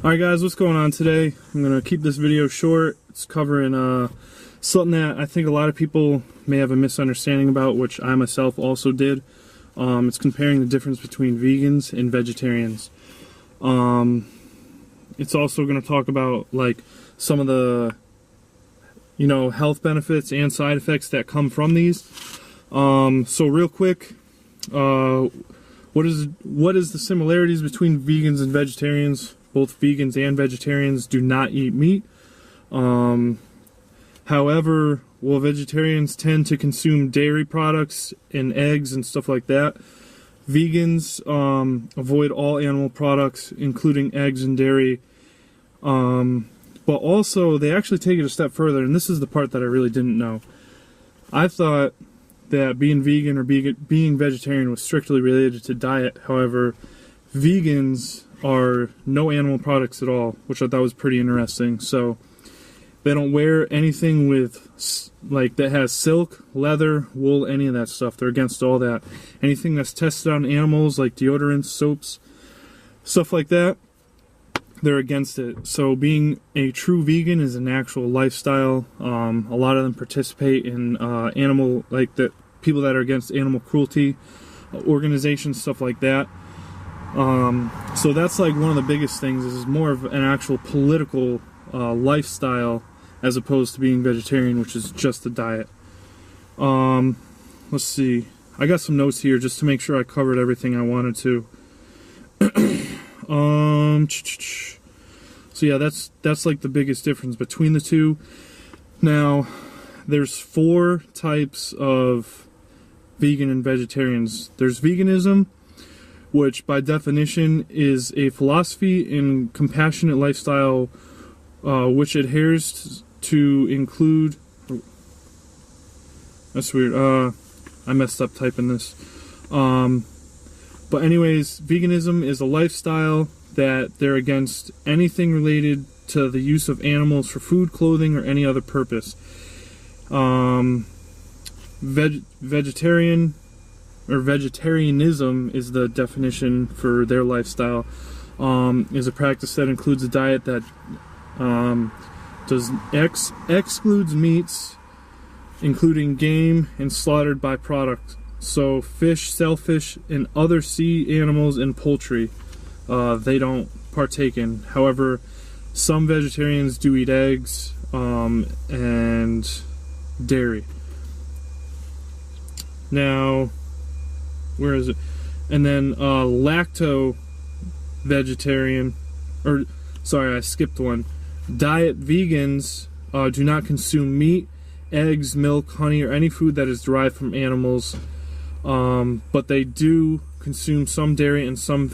Alright guys, what's going on today? I'm going to keep this video short. It's covering something that I think a lot of people may have a misunderstanding about, which I myself also did. It's comparing the difference between vegans and vegetarians. It's also going to talk about like some of the health benefits and side effects that come from these. So real quick, what is the similarities between vegans and vegetarians? Both vegans and vegetarians do not eat meat. However, while vegetarians tend to consume dairy products and eggs and stuff like that, vegans avoid all animal products, including eggs and dairy. But also, they actually take it a step further, and this is the part that I really didn't know. I thought that being vegan or being vegetarian was strictly related to diet. However, vegans are no animal products at all, which I thought was pretty interesting. So they don't wear anything with that has silk, leather, wool, any of that stuff. They're against all that. Anything that's tested on animals, like deodorants, soaps, stuff like that, they're against it. So being a true vegan is an actual lifestyle. A lot of them participate in people that are against animal cruelty organizations, stuff like that. So that's like one of the biggest things. Is more of an actual political lifestyle as opposed to being vegetarian, which is just a diet. Let's see. I got some notes here just to make sure I covered everything I wanted to. So yeah, that's like the biggest difference between the two. Now, there's 4 types of vegan and vegetarians. There's veganism, which by definition is a philosophy and compassionate lifestyle which adheres to include... That's weird. I messed up typing this. But anyways, veganism is a lifestyle that they're against anything related to the use of animals for food, clothing, or any other purpose. Vegetarianism is the definition for their lifestyle. Is a practice that includes a diet that excludes meats, including game and slaughtered byproduct. So fish, shellfish, and other sea animals and poultry, they don't partake in. However, some vegetarians do eat eggs and dairy. Now, where is it? And then lacto-vegetarian, or sorry, I skipped one. Diet vegans do not consume meat, eggs, milk, honey, or any food that is derived from animals, but they do consume some dairy and some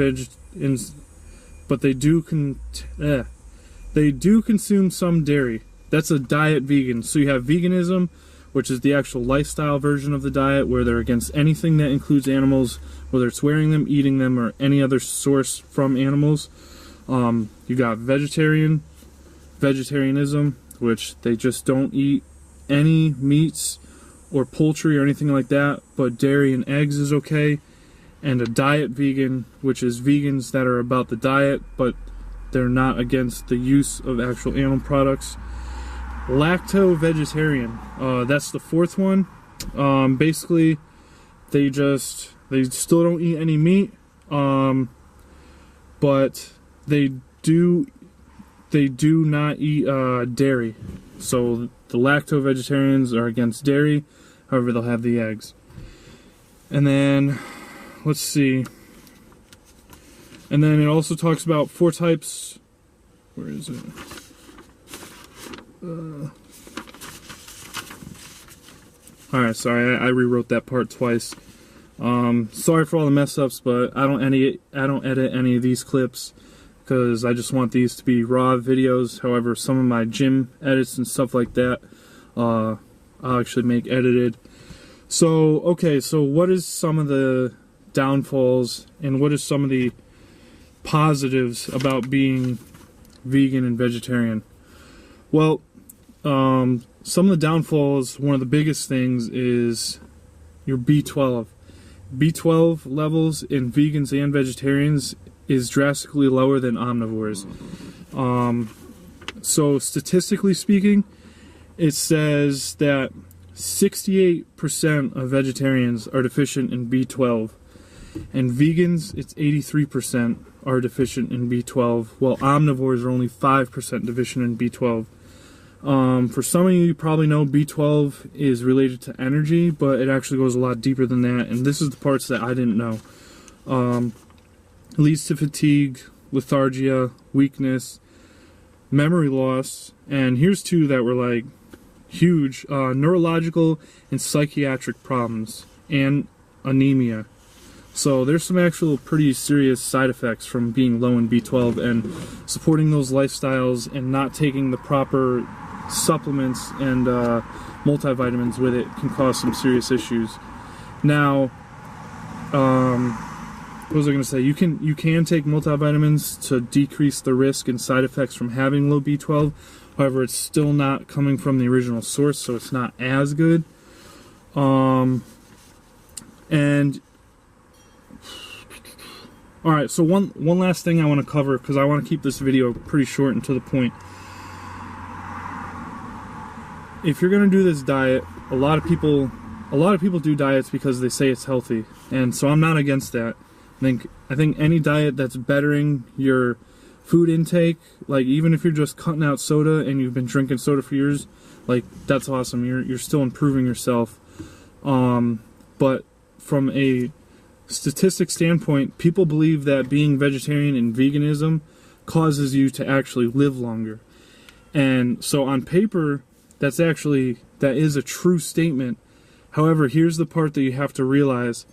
but they do consume some dairy. That's a diet vegan. So you have veganism, which is the actual lifestyle version of the diet, where they're against anything that includes animals, whether it's wearing them, eating them, or any other source from animals. You got vegetarianism, which they just don't eat any meats or poultry or anything like that, but dairy and eggs is okay. And a diet vegan, which is vegans that are about the diet, but they're not against the use of actual animal products. Lacto-vegetarian, that's the 4th one. Basically, they still don't eat any meat, but they do not eat dairy. So the lacto-vegetarians are against dairy, however they'll have the eggs. And then, let's see. And then it also talks about 4 types. Where is it? Alright, sorry, I rewrote that part twice. Sorry for all the mess ups, but I don't edit any of these clips because I just want these to be raw videos. However, some of my gym edits and stuff like that, I'll actually make edited. So, okay, so what is some of the downfalls and what is some of the positives about being vegan and vegetarian? Well, some of the downfalls, one of the biggest things is your B12. B12 levels in vegans and vegetarians is drastically lower than omnivores. So statistically speaking, it says that 68% of vegetarians are deficient in B12, and vegans, it's 83% are deficient in B12, while omnivores are only 5% deficient in B12. For some of you probably know B12 is related to energy, but it actually goes a lot deeper than that, and this is the parts that I didn't know. It leads to fatigue, lethargia, weakness, memory loss, and here's two that were like huge: neurological and psychiatric problems, and anemia. So there's some actual pretty serious side effects from being low in B12, and supporting those lifestyles and not taking the proper supplements and multivitamins with it can cause some serious issues. Now, what was I going to say? You can take multivitamins to decrease the risk and side effects from having low B12. However, it's still not coming from the original source, so it's not as good. And all right, so one last thing I want to cover, because I want to keep this video pretty short and to the point. If you're going to do this diet, a lot of people do diets because they say it's healthy, and so I'm not against that. I think any diet that's bettering your food intake, like even if you're just cutting out soda and you've been drinking soda for years, like that's awesome. You're still improving yourself. But from a statistic standpoint, people believe that being vegetarian and veganism causes you to actually live longer. And so on paper, that is a true statement. However, here's the part that you have to realize.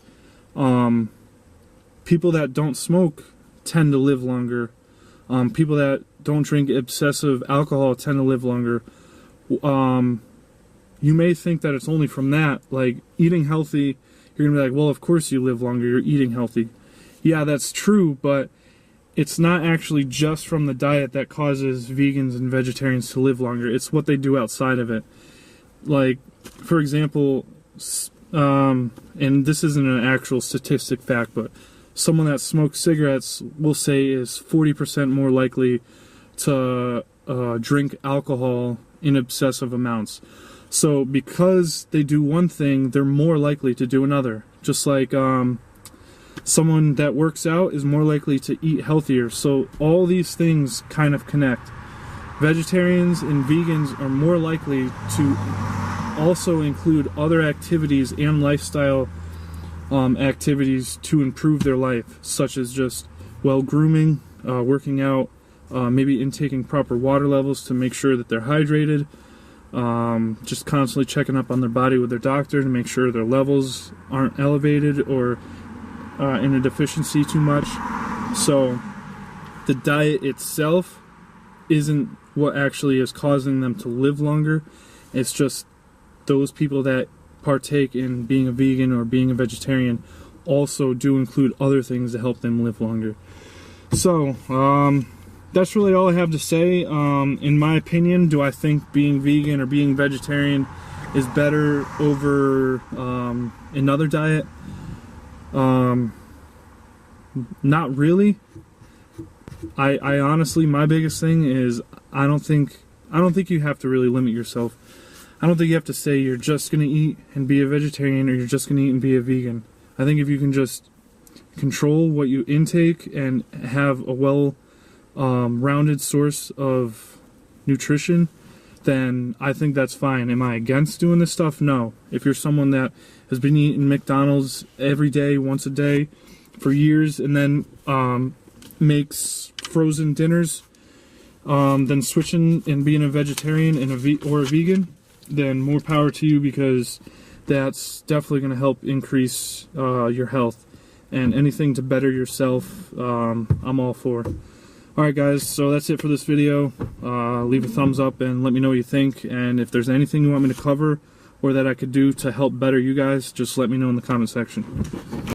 People that don't smoke tend to live longer. People that don't drink excessive alcohol tend to live longer. You may think that it's only from that, like eating healthy, you're going to be like, well, of course you live longer, you're eating healthy. Yeah, that's true, but it's not actually just from the diet that causes vegans and vegetarians to live longer. It's what they do outside of it. Like, for example, and this isn't an actual statistic fact, but someone that smokes cigarettes, we'll say, is 40% more likely to drink alcohol in excessive amounts. So because they do one thing, they're more likely to do another. Just like someone that works out is more likely to eat healthier. So all these things kind of connect. Vegetarians and vegans are more likely to also include other activities and lifestyle activities to improve their life, such as just, well, grooming, working out, maybe intaking proper water levels to make sure that they're hydrated, just constantly checking up on their body with their doctor to make sure their levels aren't elevated or in a deficiency too much. So the diet itself isn't what actually is causing them to live longer. It's just those people that partake in being a vegan or being a vegetarian also do include other things to help them live longer. So that's really all I have to say. In my opinion, do I think being vegan or being vegetarian is better over another diet? Not really. I honestly, my biggest thing is I don't think you have to really limit yourself. I don't think you have to say you're just going to eat and be a vegetarian or you're just going to eat and be a vegan. I think if you can just control what you intake and have a well-rounded source of nutrition, then I think that's fine. Am I against doing this stuff? No. If you're someone that has been eating McDonald's every day, once a day, for years, and then makes frozen dinners, then switching and being a vegetarian and or a vegan, then more power to you, because that's definitely going to help increase your health. And anything to better yourself, I'm all for. Alright guys, so that's it for this video. Leave a thumbs up and let me know what you think. And if there's anything you want me to cover or that I could do to help better you guys, just let me know in the comment section.